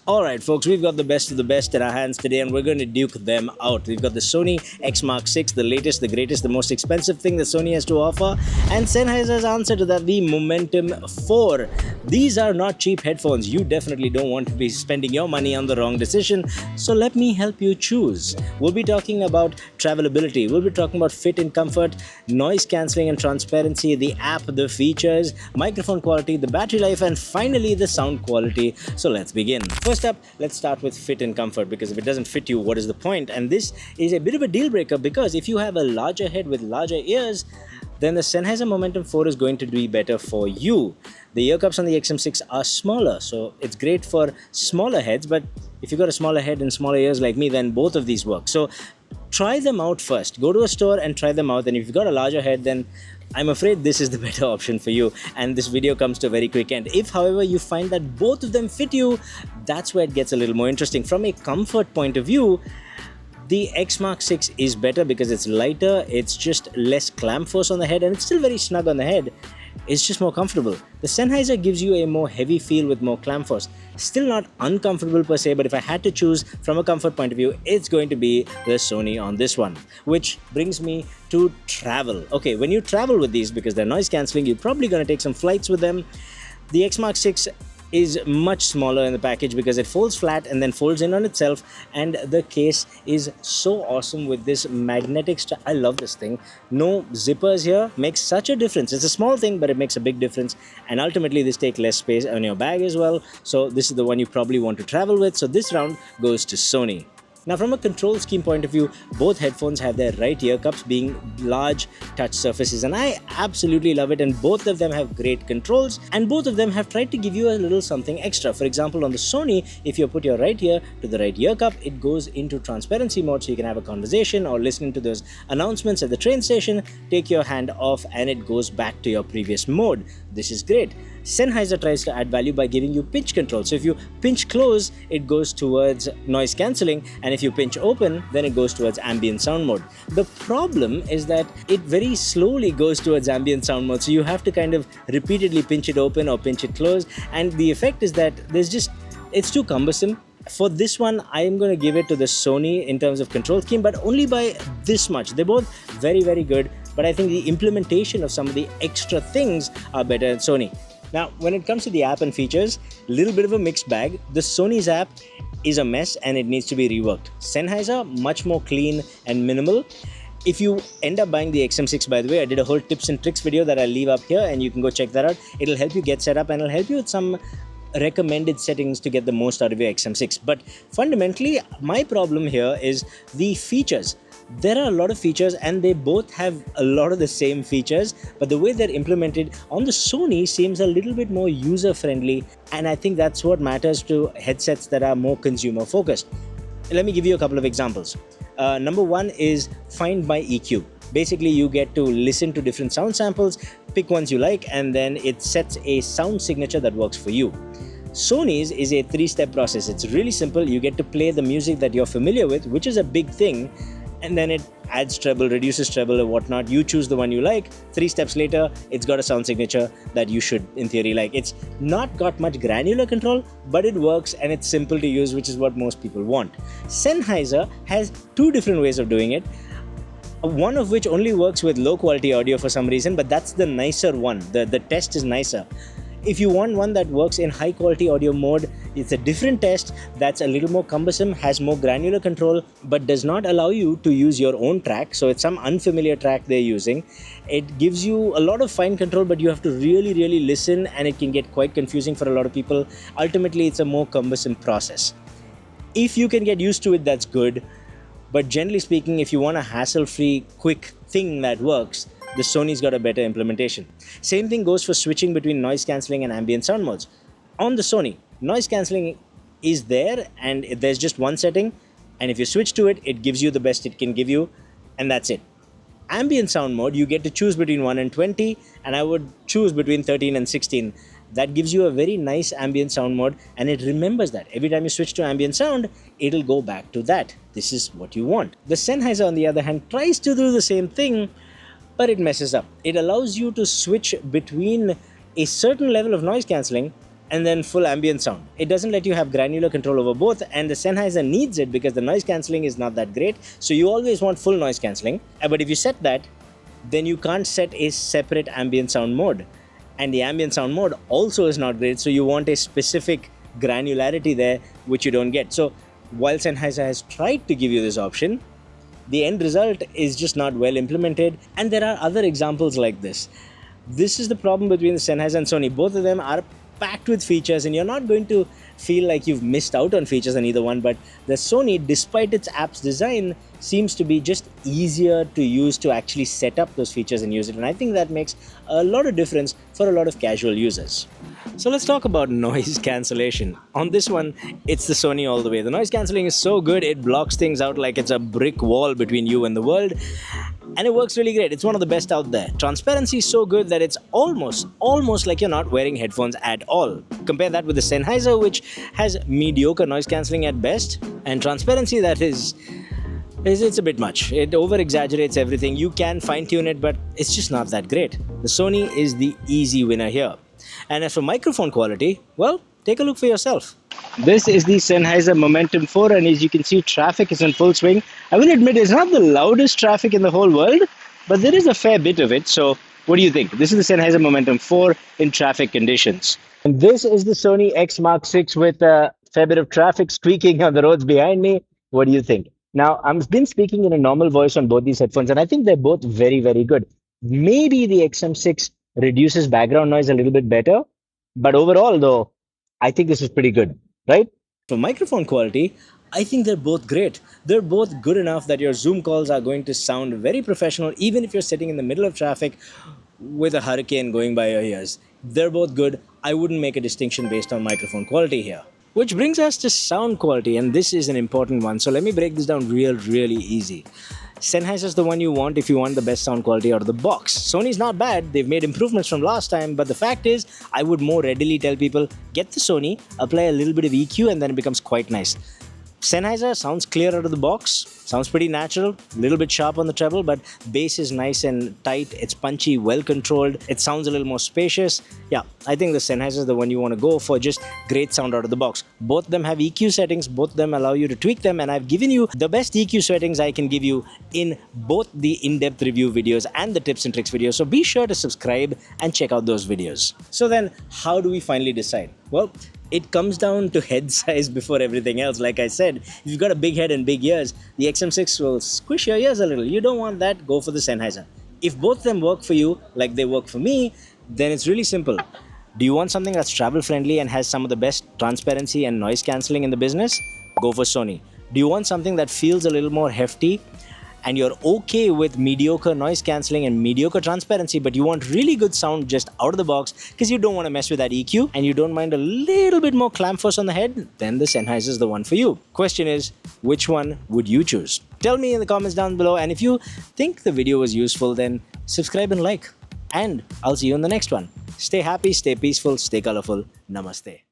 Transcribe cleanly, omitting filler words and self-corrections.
Alright folks, we've got the best of the best in our hands today and we're going to duke them out. We've got the Sony XM6, the latest, the greatest, the most expensive thing that Sony has to offer, and Sennheiser's answer to that, the Momentum 4. These are not cheap headphones. You definitely don't want to be spending your money on the wrong decision, so let me help you choose. We'll be talking about travelability, we'll be talking about fit and comfort, noise cancelling and transparency, the app, the features, microphone quality, the battery life, and finally the sound quality. So let's begin. First up, let's start with fit and comfort, because if it doesn't fit you, what is the point? And this is a bit of a deal breaker, because if you have a larger head with larger ears, then the Sennheiser Momentum 4 is going to be better for you. The ear cups on the XM6 are smaller, so it's great for smaller heads, but if you've got a smaller head and smaller ears like me, then both of these work. So try them out first. Go to a store and try them out, and if you've got a larger head, then I'm afraid this is the better option for you, and this video comes to a very quick end. If, however, you find that both of them fit you, that's where it gets a little more interesting. From a comfort point of view, the XM6 is better because it's lighter, it's just less clamp force on the head, and it's still very snug on the head. It's just more comfortable. The Sennheiser gives you a more heavy feel with more clamp force. Still not uncomfortable per se, but if I had to choose from a comfort point of view, it's going to be the Sony on this one. Which brings me to travel. Okay, when you travel with these, because they're noise cancelling, you're probably going to take some flights with them. The XM6 is much smaller in the package because it folds flat and then folds in on itself, and the case is so awesome with this magnetic I love this thing. No zippers here, makes such a difference. It's a small thing, but it makes a big difference, and ultimately this takes less space on your bag as well, so this is the one you probably want to travel with. So this round goes to Sony. Now, from a control scheme point of view, both headphones have their right ear cups being large touch surfaces, and I absolutely love it, and both of them have great controls, and both of them have tried to give you a little something extra. For example, on the Sony, if you put your right ear to the right ear cup, it goes into transparency mode, so you can have a conversation or listening to those announcements at the train station, take your hand off and it goes back to your previous mode. This is great. Sennheiser tries to add value by giving you pinch control. So if you pinch close, it goes towards noise cancelling, and if you pinch open, then it goes towards ambient sound mode. The problem is that it very slowly goes towards ambient sound mode, so you have to kind of repeatedly pinch it open or pinch it close, and the effect is that it's too cumbersome. For this one, I am going to give it to the Sony in terms of control scheme, but only by this much. They're both very, very good, but I think the implementation of some of the extra things are better at Sony. Now, when it comes to the app and features, a little bit of a mixed bag. The Sony's app is a mess and it needs to be reworked. Sennheiser, much more clean and minimal. If you end up buying the XM6, by the way, I did a whole tips and tricks video that I'll leave up here, and you can go check that out. It'll help you get set up, and it'll help you with some recommended settings to get the most out of your XM6. But fundamentally, my problem here is the features. There are a lot of features and they both have a lot of the same features, but the way they're implemented on the Sony seems a little bit more user friendly, and I think that's what matters to headsets that are more consumer focused. Let me give you a couple of examples. Number one is Find My EQ. Basically, you get to listen to different sound samples, pick ones you like, and then it sets a sound signature that works for you. Sony's is a 3-step process. It's really simple. You get to play the music that you're familiar with, which is a big thing, and then it adds treble, reduces treble, or whatnot. You choose the one you like. 3 steps later, it's got a sound signature that you should, in theory, like. It's not got much granular control, but it works and it's simple to use, which is what most people want. Sennheiser has 2 different ways of doing it. One of which only works with low quality audio for some reason, but that's the nicer one. The test is nicer. If you want one that works in high quality audio mode, it's a different test that's a little more cumbersome, has more granular control, but does not allow you to use your own track. So it's some unfamiliar track they're using. It gives you a lot of fine control, but you have to really, really listen, and it can get quite confusing for a lot of people. Ultimately, it's a more cumbersome process. If you can get used to it, that's good. But generally speaking, if you want a hassle-free, quick thing that works, the Sony's got a better implementation. Same thing goes for switching between noise cancelling and ambient sound modes. On the Sony, noise cancelling is there, and there's just one setting, and if you switch to it, it gives you the best it can give you, and that's it. Ambient sound mode, you get to choose between 1 and 20, and I would choose between 13 and 16. That gives you a very nice ambient sound mode, and it remembers that. Every time you switch to ambient sound, it'll go back to that. This is what you want. The Sennheiser, on the other hand, tries to do the same thing, but it messes up. It allows you to switch between a certain level of noise cancelling and then full ambient sound. It doesn't let you have granular control over both, and the Sennheiser needs it because the noise cancelling is not that great. So you always want full noise cancelling. But if you set that, then you can't set a separate ambient sound mode. And the ambient sound mode also is not great, so you want a specific granularity there, which you don't get. So while Sennheiser has tried to give you this option, the end result is just not well implemented. And there are other examples like this. This is the problem between the Sennheiser and Sony. Both of them are packed with features, and you're not going to feel like you've missed out on features on either one. But the Sony, despite its app's design, seems to be just easier to use to actually set up those features and use it. And I think that makes a lot of difference for a lot of casual users. So let's talk about noise cancellation. On this one, it's the Sony all the way. The noise cancelling is so good, it blocks things out like it's a brick wall between you and the world. And it works really great. It's one of the best out there. Transparency is so good that it's almost like you're not wearing headphones at all. Compare that with the Sennheiser, which has mediocre noise cancelling at best, and transparency that is it's a bit much. It over-exaggerates everything. You can fine-tune it, but it's just not that great. The Sony is the easy winner here. And as for microphone quality, well, take a look for yourself. This is the Sennheiser Momentum 4, and as you can see, traffic is in full swing. I will admit it's not the loudest traffic in the whole world, but there is a fair bit of it. So what do you think? This is the Sennheiser Momentum 4 in traffic conditions. And this is the Sony XM6 with a fair bit of traffic squeaking on the roads behind me. What do you think? Now, I've been speaking in a normal voice on both these headphones, and I think they're both very, very good. Maybe the XM6 reduces background noise a little bit better, but overall, though, I think this is pretty good, right? For microphone quality, I think they're both great. They're both good enough that your Zoom calls are going to sound very professional, even if you're sitting in the middle of traffic with a hurricane going by your ears. They're both good. I wouldn't make a distinction based on microphone quality here. Which brings us to sound quality, and this is an important one. So let me break this down really easy. Sennheiser is the one you want if you want the best sound quality out of the box. Sony's not bad. They've made improvements from last time, but the fact is, I would more readily tell people, get the Sony, apply a little bit of EQ, and then it becomes quite nice. Sennheiser sounds clear out of the box, sounds pretty natural, a little bit sharp on the treble, but bass is nice and tight, it's punchy, well controlled, it sounds a little more spacious. Yeah, I think the Sennheiser is the one you want to go for, just great sound out of the box. Both of them have EQ settings, both of them allow you to tweak them, and I've given you the best EQ settings I can give you in both the in-depth review videos and the tips and tricks videos, so be sure to subscribe and check out those videos. So then, how do we finally decide? Well, it comes down to head size before everything else. Like I said, if you've got a big head and big ears, the XM6 will squish your ears a little. You don't want that, go for the Sennheiser. If both of them work for you like they work for me, then it's really simple. Do you want something that's travel friendly and has some of the best transparency and noise cancelling in the business? Go for Sony. Do you want something that feels a little more hefty and you're okay with mediocre noise cancelling and mediocre transparency, but you want really good sound just out of the box because you don't want to mess with that EQ and you don't mind a little bit more clamp force on the head, then the Sennheiser is the one for you. Question is, which one would you choose? Tell me in the comments down below, and if you think the video was useful, then subscribe and like. And I'll see you in the next one. Stay happy, stay peaceful, stay colorful. Namaste.